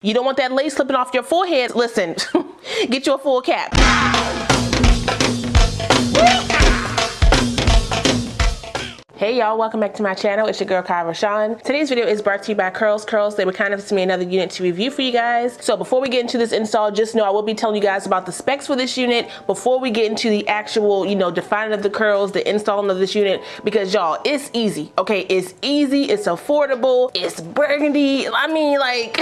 You don't want that lace slipping off your forehead. Listen, get you a full cap. Hey y'all, welcome back to my channel. It's your girl Kie RaShon. Today's video is brought to you by CurlsCurls. They were kind enough to me another unit to review for you guys. So before we get into this install, just know I will be telling you guys about the specs for this unit before we get into the actual, defining of the curls, the installing of this unit, because y'all, it's easy, okay? It's easy, it's affordable, it's burgundy. I mean, like,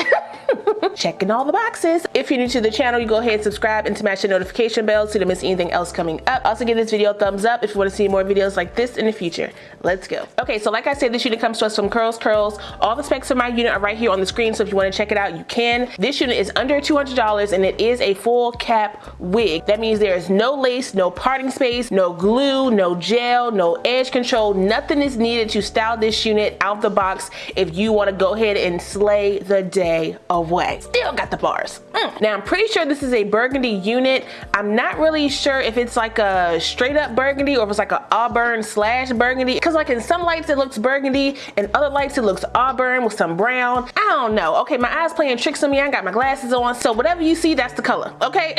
checking all the boxes. If you're new to the channel, you go ahead and subscribe and smash the notification bell so you don't miss anything else coming up. Also give this video a thumbs up if you want to see more videos like this in the future. Let's go. Okay, so like I said, this unit comes to us from CurlsCurls. All the specs of my unit are right here on the screen, so if you want to check it out, you can. This unit is under $200 and it is a full cap wig. That means there is no lace, no parting space, no glue, no gel, no edge control. Nothing is needed to style this unit out the box if you want to go ahead and slay the day away. Still got the bars. Now I'm pretty sure this is a burgundy unit. I'm not really sure if it's like a straight up burgundy or if it's like a auburn / burgundy, because like in some lights it looks burgundy and other lights it looks auburn with some brown. I don't know. Okay, my eyes playing tricks on me. I ain't got my glasses on, so whatever you see, that's the color, okay?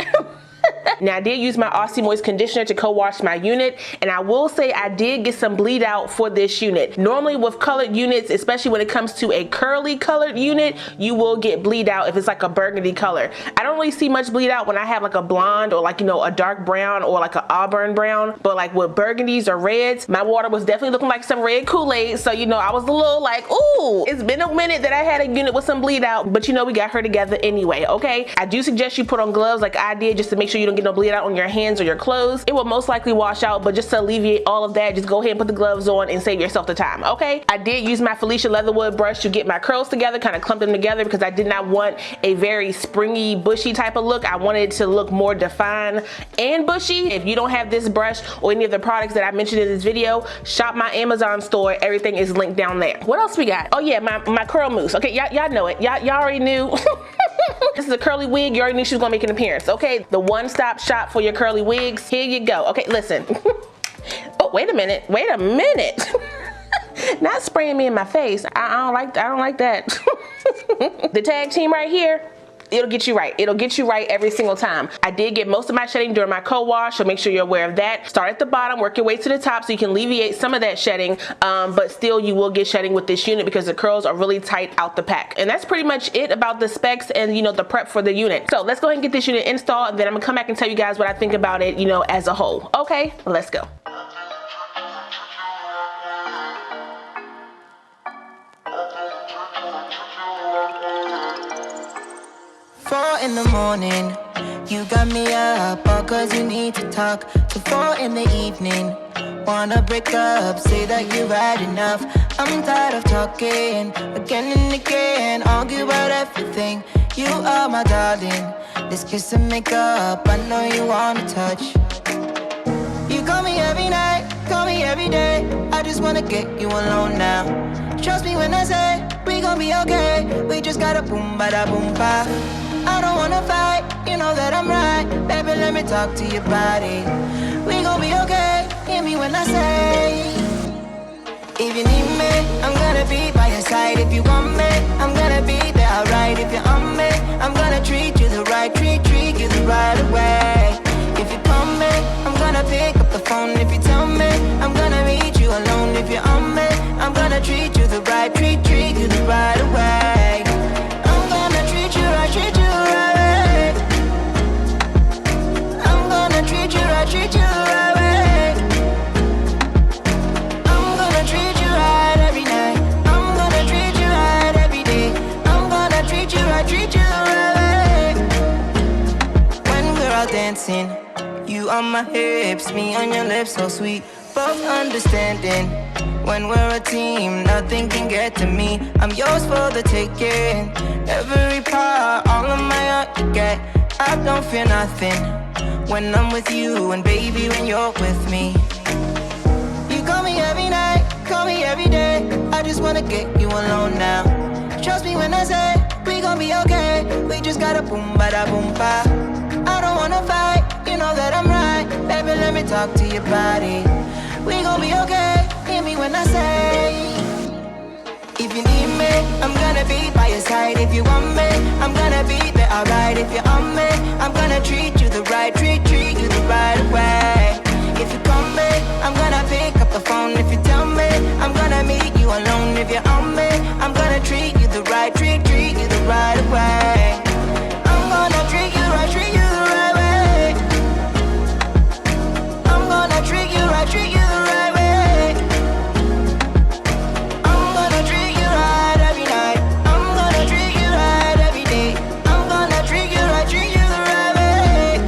Now I did use my Aussie Moist conditioner to co-wash my unit, and I will say I did get some bleed out for this unit. Normally with colored units, especially when it comes to a curly colored unit, you will get bleed out if it's like a burgundy color. I don't really see much bleed out when I have like a blonde or like, a dark brown or like an auburn brown, but like with burgundies or reds, my water was definitely looking like some red Kool-Aid, so I was a little like, ooh, it's been a minute that I had a unit with some bleed out, but we got her together anyway, okay? I do suggest you put on gloves like I did, just to make sure you don't get no bleed out on your hands or your clothes. It will most likely wash out, but just to alleviate all of that, just go ahead and put the gloves on and save yourself the time, okay? I did use my Felicia Leatherwood brush to get my curls together, kind of clump them together, because I did not want a very springy, bushy type of look. I wanted it to look more defined and bushy. If you don't have this brush or any of the products that I mentioned in this video, shop my Amazon store. Everything is linked down there. What else we got? Oh yeah, my curl mousse. Okay, y'all know it. Y'all already knew. This is a curly wig. You already knew she was gonna make an appearance, okay? The one-stop shop for your curly wigs. Here you go. Okay, listen. Oh, wait a minute. Wait a minute. Not spraying me in my face. I don't like that. The tag team right here, it'll get you right. It'll get you right every single time. I did get most of my shedding during my co-wash, so make sure you're aware of that. Start at the bottom, work your way to the top so you can alleviate some of that shedding, but still you will get shedding with this unit because the curls are really tight out the pack. And that's pretty much it about the specs and the prep for the unit. So let's go ahead and get this unit installed, and then I'm gonna come back and tell you guys what I think about it, as a whole. Okay, let's go. In the morning, you got me up all cause you need to talk. To 4 in the evening, wanna break up, say that you've had enough. I'm tired of talking again and again, argue about everything. You are my darling, this kiss and make up, I know you wanna touch. You call me every night, call me every day, I just wanna get you alone now. Trust me when I say we gon' be okay, we just gotta boom bada boom ba. I don't wanna fight, you know that I'm right. Baby, let me talk to your body. We gon' be okay, hear me when I say, if you need me, I'm gonna be by your side. If you want me, I'm gonna be there, alright. If you're on me, I'm gonna treat you the right, treat you the right way. If you call me, I'm gonna pick up the phone. If you tell me, I'm gonna meet you alone. If you're on me, I'm gonna treat you the right, treat you the right way. I'm gonna treat you right, treat you right. I'm gonna treat you right, treat you right way. I'm gonna treat you right every night. I'm gonna treat you right every day. I'm gonna treat you right, treat you right. When we're out dancing, you on my hips, me on your lips, so sweet. Both understanding, when we're a team, nothing can get to me. I'm yours for the taking. Every part, all of my heart you get. I don't fear nothing when I'm with you, and baby, when you're with me. You call me every night, call me every day, I just wanna get you alone now. Trust me when I say we gon' be okay, we just gotta boom bada boom ba. I don't wanna fight, you know that I'm right. Baby, let me talk to your body. We gon' be okay, hear me when I say, If you need me, I'm gonna be by your side. If you want me, I'm gonna be there, alright. If you're on me, I'm gonna treat you the right, treat you the right way. If you call me, I'm gonna pick up the phone. If you tell me, I'm gonna meet you alone. If you're on me, I'm gonna treat you the right, treat you the right way. I'm gonna treat you right, treat you the right way. I'm gonna treat you right, treat you the right way. I'm gonna treat you right every night. I'm gonna treat you right every day. I'm gonna treat you right, treat you the right way.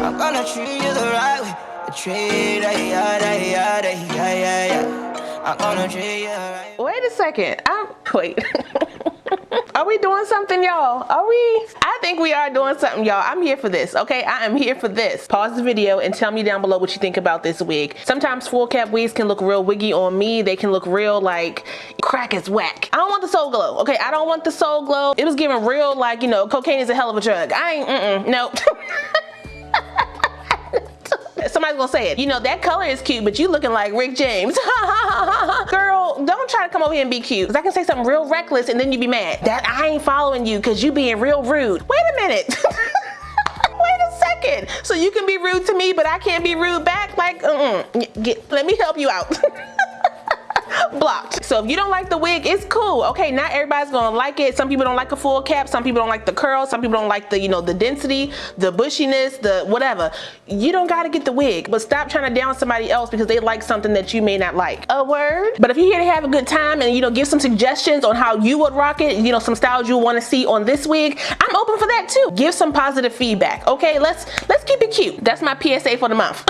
I'm gonna treat you the right way. Treat I'm gonna treat you right. Wait a second. Wait. Are we doing something, y'all? Are we? I think we are doing something, y'all. I'm here for this, okay? I am here for this. Pause the video and tell me down below what you think about this wig. Sometimes full cap wigs can look real wiggy on me. They can look real like crack is whack. I don't want the soul glow, okay? I don't want the soul glow. It was giving real like, you know, cocaine is a hell of a drug. I ain't, nope. Somebody's gonna say it. You know, that color is cute, but you looking like Rick James. Girl, don't try to come over here and be cute, because I can say something real reckless and then you be mad that I ain't following you because you being real rude. Wait a minute. Wait a second. So you can be rude to me, but I can't be rude back? Like, let me help you out. Blocked. So if you don't like the wig, it's cool. Okay, not everybody's gonna like it. Some people don't like a full cap. Some people don't like the curls. Some people don't like the, you know, the density, the bushiness, the whatever. You don't gotta get the wig, but stop trying to down somebody else because they like something that you may not like. A word? But if you're here to have a good time and, you know, give some suggestions on how you would rock it, you know, some styles you want to see on this wig, I'm open for that too. Give some positive feedback. Okay, let's keep it cute. That's my PSA for the month.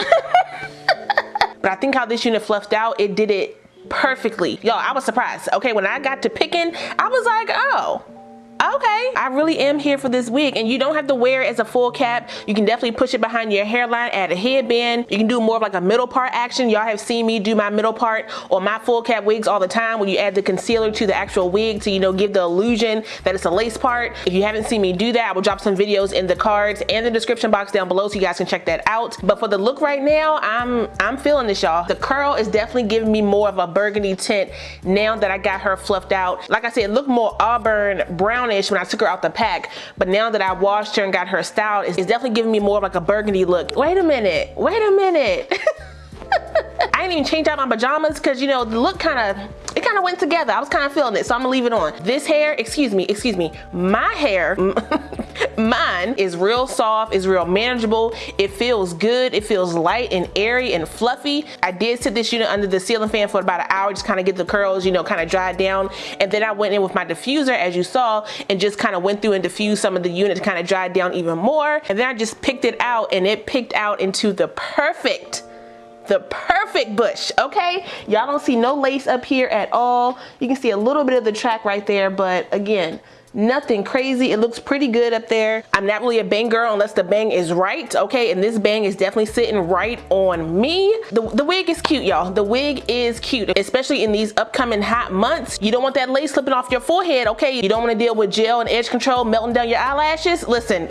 But I think how this unit fluffed out, it did it perfectly. Y'all, I was surprised. Okay, when I got to picking, I was like, oh, okay. I really am here for this wig, and you don't have to wear it as a full cap. You can definitely push it behind your hairline, add a headband. You can do more of like a middle part action. Y'all have seen me do my middle part on my full cap wigs all the time, when you add the concealer to the actual wig to, you know, give the illusion that it's a lace part. If you haven't seen me do that, I will drop some videos in the cards and the description box down below so you guys can check that out. But for the look right now, I'm feeling this, y'all. The curl is definitely giving me more of a burgundy tint now that I got her fluffed out. Like I said, it looked more auburn brownish when I took her out the pack, but now that I washed her and got her styled, it's definitely giving me more of like a burgundy look. Wait a minute. I didn't even change out my pajamas because, you know, the look kind of went together. I was kind of feeling it, so I'm gonna leave it on. This hair, excuse me, my hair, mine is real soft, is real manageable. It feels good. It feels light and airy and fluffy. I did sit this unit under the ceiling fan for about an hour, just kind of get the curls, you know, kind of dried down. And then I went in with my diffuser, as you saw, and just kind of went through and diffused some of the unit to kind of dry down even more. And then I just picked it out, and it picked out into the perfect bush. Okay, y'all don't see no lace up here at all. You can see a little bit of the track right there, but again, nothing crazy. It looks pretty good up there. I'm not really a bang girl unless the bang is right, okay? And this bang is definitely sitting right on me. The wig is cute, y'all. The wig is cute, especially in these upcoming hot months. You don't want that lace slipping off your forehead, okay? You don't want to deal with gel and edge control melting down your eyelashes. Listen,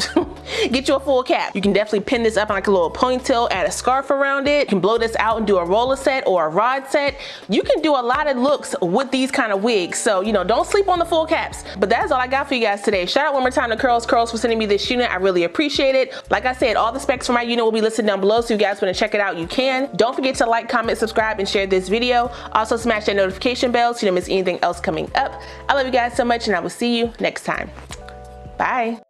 get you a full cap. You can definitely pin this up in like a little ponytail, add a scarf around it. You can blow this out and do a roller set or a rod set. You can do a lot of looks with these kind of wigs. So, you know, don't sleep on the full caps. But that's all I got for you guys today. Shout out one more time to CurlsCurls for sending me this unit. I really appreciate it. Like I said, all the specs for my unit will be listed down below, so if you guys want to check it out, you can. Don't forget to like, comment, subscribe, and share this video. Also smash that notification bell so you don't miss anything else coming up. I love you guys so much, and I will see you next time. Bye.